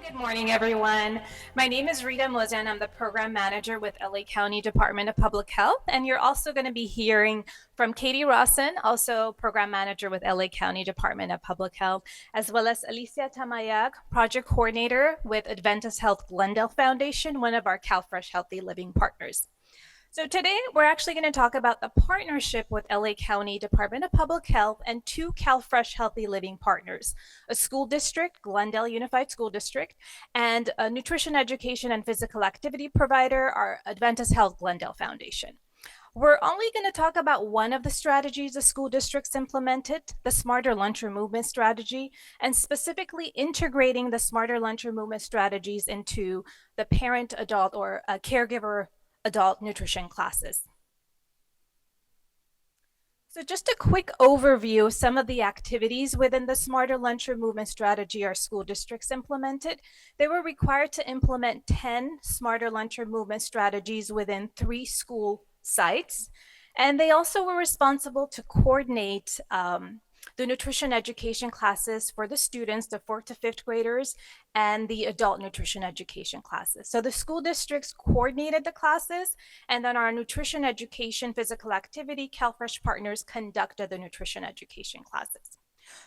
Good morning, everyone. My name is Rita Mosen. I'm the program manager with LA County Department of Public Health. And you're also going to be hearing from Katie Rawson, also program manager with LA County Department of Public Health, as well as Alicia Tamayag, project coordinator with Adventist Health Glendale Foundation, one of our CalFresh Healthy Living partners. So today we're actually going to talk about the partnership with LA County Department of Public Health and two CalFresh Healthy Living partners, a school district, Glendale Unified School District, and a nutrition education and physical activity provider, our Adventist Health Glendale Foundation. We're only going to talk about one of the strategies the school districts implemented, the Smarter Lunchroom Movement strategy, and specifically integrating the Smarter Lunchroom Movement strategies into the parent, adult, or caregiver adult nutrition classes. So just a quick overview of some of the activities within the Smarter Lunchroom Movement strategy our school districts implemented. They were required to implement 10 Smarter Lunchroom Movement strategies within 3 school sites. And they also were responsible to coordinate the nutrition education classes for the students, the 4th to 5th graders, and the adult nutrition education classes. So the school districts coordinated the classes, and then our nutrition education physical activity CalFresh partners conducted the nutrition education classes.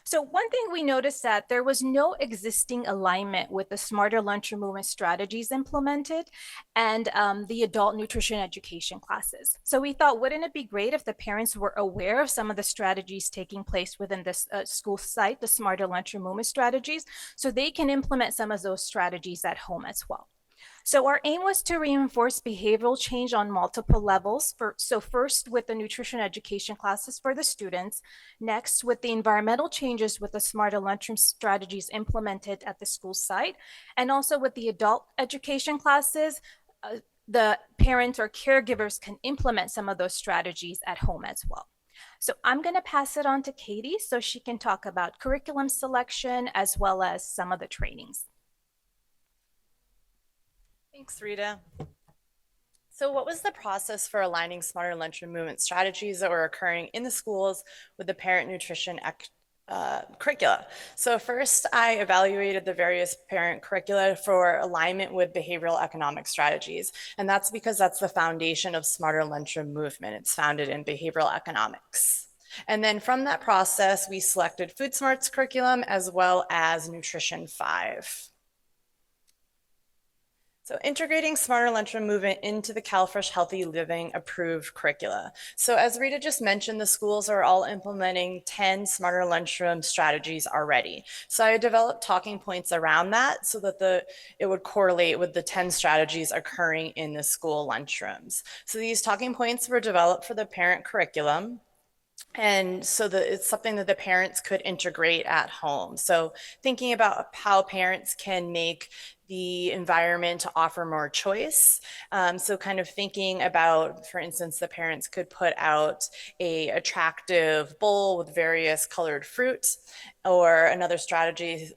So one thing we noticed that there was no existing alignment with the Smarter Lunchroom Movement strategies implemented and the adult nutrition education classes. So we thought, wouldn't it be great if the parents were aware of some of the strategies taking place within this school site, the Smarter Lunchroom Movement strategies, so they can implement some of those strategies at home as well. So our aim was to reinforce behavioral change on multiple levels. So first with the nutrition education classes for the students, next with the environmental changes with the Smarter Lunchroom strategies implemented at the school site, and also with the adult education classes, the parents or caregivers can implement some of those strategies at home as well. So I'm going to pass it on to Katie so she can talk about curriculum selection as well as some of the trainings. Thanks, Rita. So what was the process for aligning Smarter Lunchroom Movement strategies that were occurring in the schools with the parent nutrition curricula? So first, I evaluated the various parent curricula for alignment with behavioral economic strategies. And that's because that's the foundation of Smarter Lunchroom Movement. It's founded in behavioral economics. And then from that process, we selected Food Smarts curriculum as well as Nutrition 5. So integrating Smarter Lunchroom Movement into the CalFresh Healthy Living approved curricula. So as Rita just mentioned, the schools are all implementing 10 Smarter Lunchroom strategies already. So I developed talking points around that so that it would correlate with the 10 strategies occurring in the school lunchrooms. So these talking points were developed for the parent curriculum. And so that it's something that the parents could integrate at home. So thinking about how parents can make the environment to offer more choice. So kind of thinking about, for instance, the parents could put out a attractive bowl with various colored fruits, or another strategy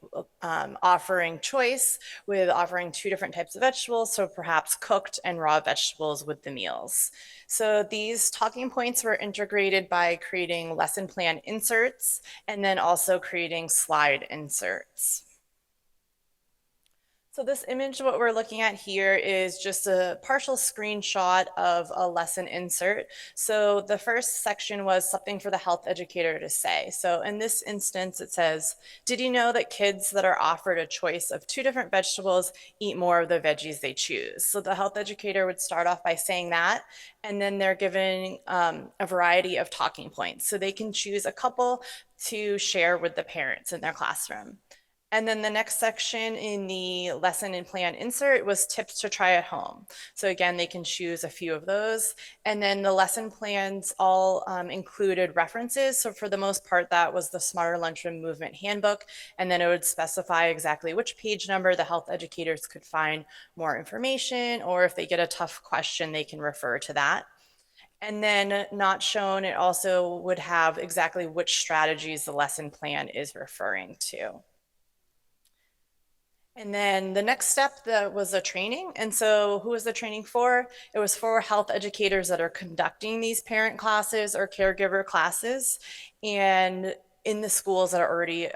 offering choice with offering 2 different types of vegetables, so perhaps cooked and raw vegetables with the meals. So these talking points were integrated by creating lesson plan inserts and then also creating slide inserts. So this image, what we're looking at here is just a partial screenshot of a lesson insert. So the first section was something for the health educator to say. So in this instance, it says, did you know that kids that are offered a choice of 2 different vegetables eat more of the veggies they choose? So the health educator would start off by saying that, and then they're given a variety of talking points. So they can choose a couple to share with the parents in their classroom. And then the next section in the lesson and plan insert was tips to try at home. So again, they can choose a few of those. And then the lesson plans all included references. So for the most part, that was the Smarter Lunchroom Movement Handbook. And then it would specify exactly which page number the health educators could find more information, or if they get a tough question, they can refer to that. And then not shown, it also would have exactly which strategies the lesson plan is referring to. And then the next step that was a training. And so who was the training for? It was for health educators that are conducting these parent classes or caregiver classes, and in the schools that are already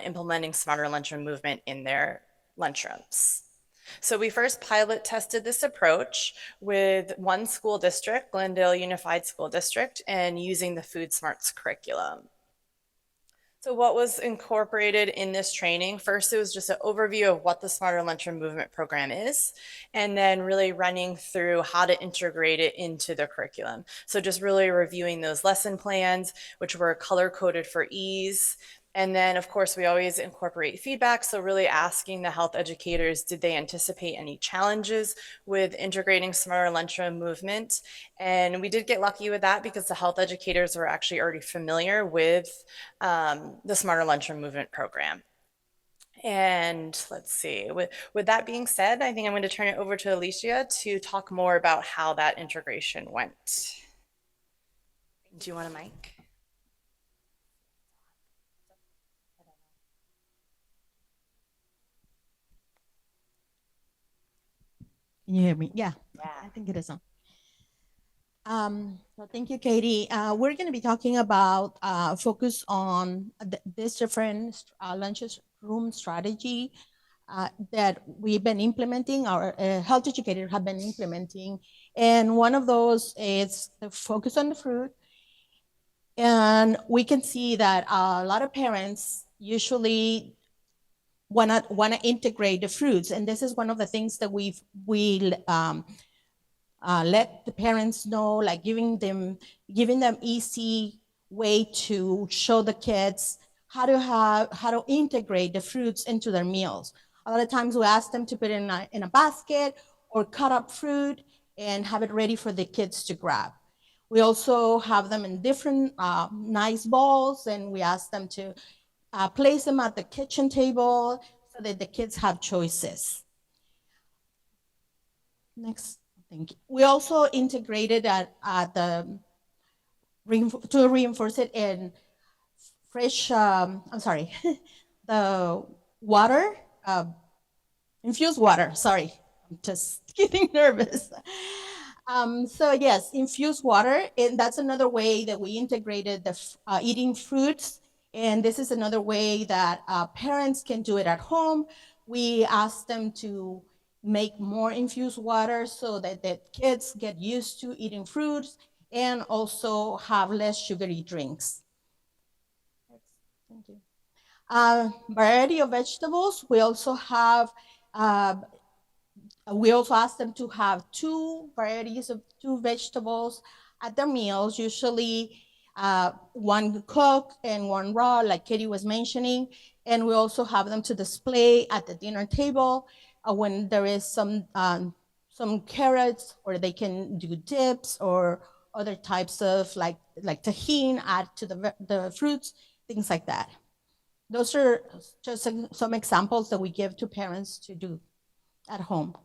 implementing Smarter Lunchroom Movement in their lunchrooms. So we first pilot tested this approach with one school district, Glendale Unified School District, and using the Food Smarts curriculum. So what was incorporated in this training? First, it was just an overview of what the Smarter Lunchroom Movement program is, and then really running through how to integrate it into the curriculum. So just really reviewing those lesson plans, which were color-coded for ease. And then, of course, we always incorporate feedback. So really asking the health educators, did they anticipate any challenges with integrating Smarter Lunchroom Movement? And we did get lucky with that because the health educators were actually already familiar with the Smarter Lunchroom Movement program. And let's see, with that being said, I think I'm going to turn it over to Alicia to talk more about how that integration went. Do you want a mic? Can you hear me? Yeah, Yeah. I think it is on. So thank you, Katie. We're going to be talking about focus on this different lunchroom strategy that we've been implementing, our health educators have been implementing. And one of those is the focus on the fruit. And we can see that a lot of parents usually want to integrate the fruits. And this is one of the things that we let the parents know, like giving them easy way to show the kids how to integrate the fruits into their meals. A lot of times we ask them to put it in a basket or cut up fruit and have it ready for the kids to grab. We also have them in different nice bowls, and we ask them to place them at the kitchen table so that the kids have choices. Next, thank you. We also integrated to reinforce it in fresh, the water, infused water, sorry, I'm just getting nervous. So yes, infused water, and that's another way that we integrated the eating fruits. And this is another way that parents can do it at home. We ask them to make more infused water so that the kids get used to eating fruits and also have less sugary drinks. Thank you. Variety of vegetables. We also ask them to have two varieties of two vegetables at their meals, usually one cooked and one raw, like Katie was mentioning. And we also have them to display at the dinner table when there is some carrots, or they can do dips or other types of like tahini, add to the fruits, things like that. Those are just some examples that we give to parents to do at home.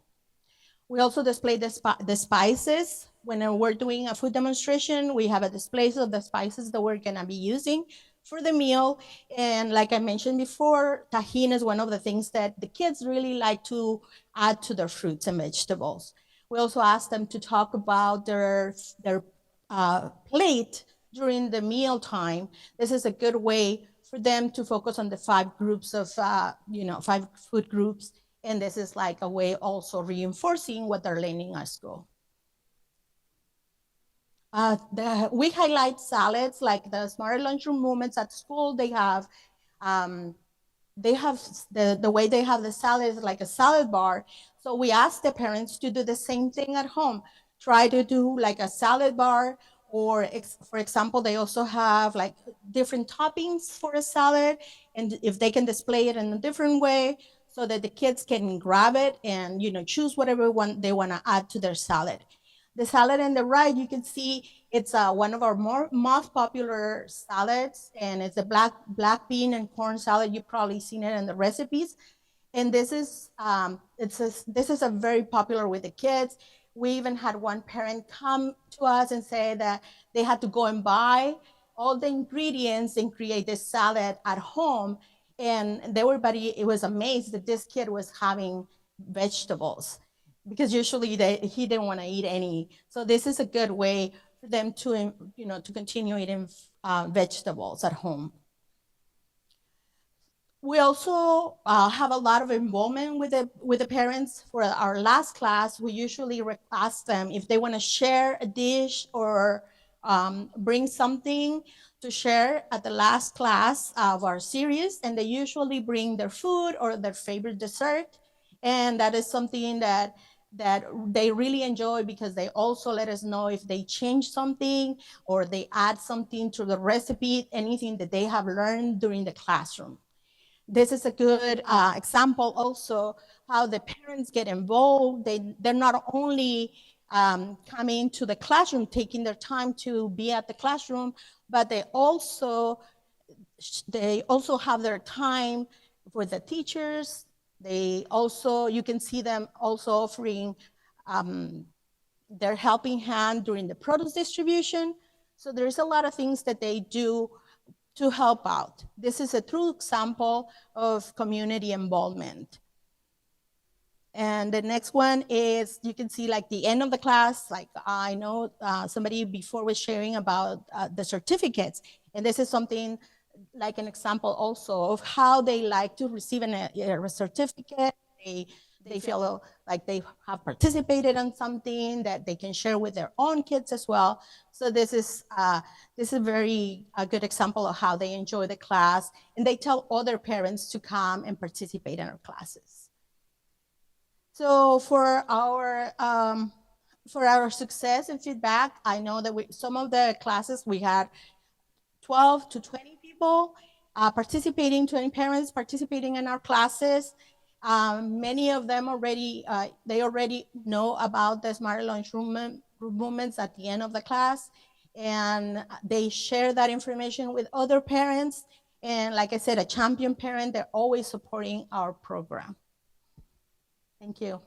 We also display the spices. When we're doing a food demonstration, we have a display of the spices that we're gonna be using for the meal. And like I mentioned before, tahini is one of the things that the kids really like to add to their fruits and vegetables. We also ask them to talk about their plate during the meal time. This is a good way for them to focus on the 5 groups of, 5 food groups. And this is like a way also reinforcing what they're learning at school. We highlight salads, like the Smarter Lunchroom Movements at school. They have the way they have the salad is like a salad bar. So we ask the parents to do the same thing at home. Try to do like a salad bar, or for example, they also have like different toppings for a salad, and if they can display it in a different way so that the kids can grab it and choose whatever one they want to add to their salad. The salad on the right, you can see it's one of our most popular salads, and it's a black bean and corn salad. You've probably seen it in the recipes. And this is a very popular with the kids. We even had one parent come to us and say that they had to go and buy all the ingredients and create this salad at home. And everybody was amazed that this kid was having vegetables, because usually he didn't want to eat any. So this is a good way for them to, to continue eating vegetables at home. We also have a lot of involvement with the parents. For our last class, we usually ask them if they want to share a dish or bring something to share at the last class of our series, and they usually bring their food or their favorite dessert, and that is something that they really enjoy because they also let us know if they change something or they add something to the recipe, anything that they have learned during the classroom. This is a good example also how the parents get involved. They're not only coming to the classroom, taking their time to be at the classroom, but they also have their time with the teachers. You can see them also offering their helping hand during the produce distribution. So there's a lot of things that they do to help out. This is a true example of community involvement. And the next one is, you can see like the end of the class, like I know somebody before was sharing about the certificates. And this is something like an example also of how they like to receive a certificate. They feel like they have participated in something that they can share with their own kids as well. So this is a very good example of how they enjoy the class, and they tell other parents to come and participate in our classes. So for our success and feedback, I know that some of the classes we had 12 to 20 people participating, 20 parents participating in our classes. Many of them they already know about the Smart Lunch movements at the end of the class, and they share that information with other parents. And like I said, a champion parent, they're always supporting our program. Thank you.